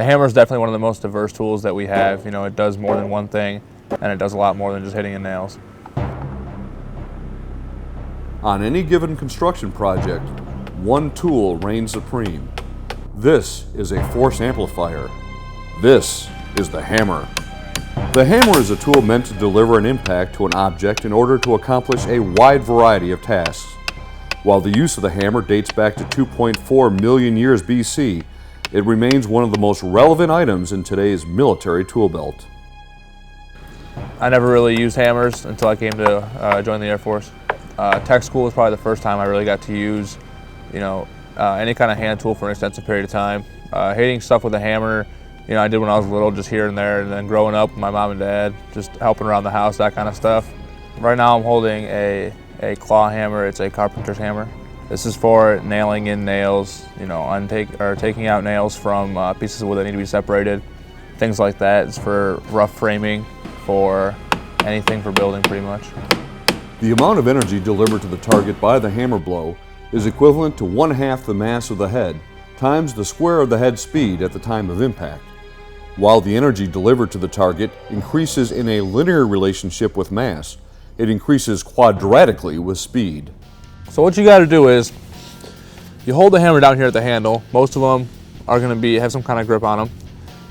The hammer is definitely one of the most diverse tools that we have. You know, it does more than one thing, and it does a lot more than just hitting in nails. On any given construction project, one tool reigns supreme. This is a force amplifier. This is the hammer. The hammer is a tool meant to deliver an impact to an object in order to accomplish a wide variety of tasks. While the use of the hammer dates back to 2.4 million years BC, it remains one of the most relevant items in today's military tool belt. I never really used hammers until I came to join the Air Force. Tech school was probably the first time I really got to use, any kind of hand tool for an extensive period of time. Hitting stuff with a hammer, I did when I was little, just here and there, and then growing up with my mom and dad, just helping around the house, that kind of stuff. Right now I'm holding a claw hammer. It's a carpenter's hammer. This is for nailing in nails, taking out nails from pieces of wood that need to be separated, things like that. It's for rough framing, for anything for building pretty much. The amount of energy delivered to the target by the hammer blow is equivalent to 1/2 the mass of the head times the square of the head speed at the time of impact. While the energy delivered to the target increases in a linear relationship with mass, it increases quadratically with speed. So what you got to do is, you hold the hammer down here at the handle. Most of them are going to have some kind of grip on them.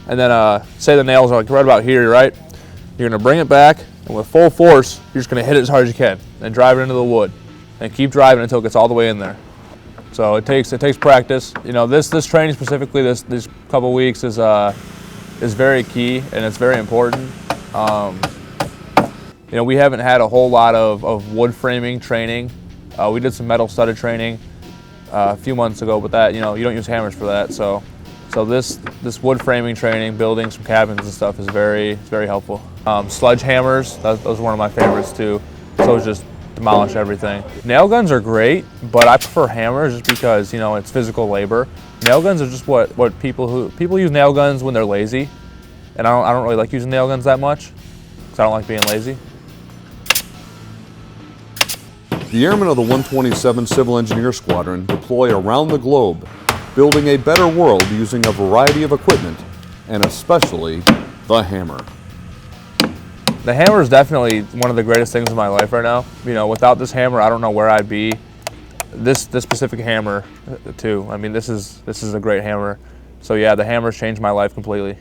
And then say the nails are like right about here, right? You're going to bring it back, and with full force, you're just going to hit it as hard as you can, and drive it into the wood, and keep driving until it gets all the way in there. So it takes practice. This training specifically, this couple weeks is very key, and it's very important. We haven't had a whole lot of wood framing training. We did some metal studded training a few months ago, but that you don't use hammers for that. So this wood framing training, building some cabins and stuff is very helpful. Sledgehammers, those are one of my favorites too. So it's just demolish everything. Nail guns are great, but I prefer hammers just because it's physical labor. Nail guns are just what people use nail guns when they're lazy, and I don't really like using nail guns that much because I don't like being lazy. The airmen of the 127 Civil Engineer Squadron deploy around the globe, building a better world using a variety of equipment, and especially the hammer. The hammer is definitely one of the greatest things in my life right now. Without this hammer, I don't know where I'd be. This specific hammer, too. I mean, this is a great hammer. So yeah, the hammer's changed my life completely.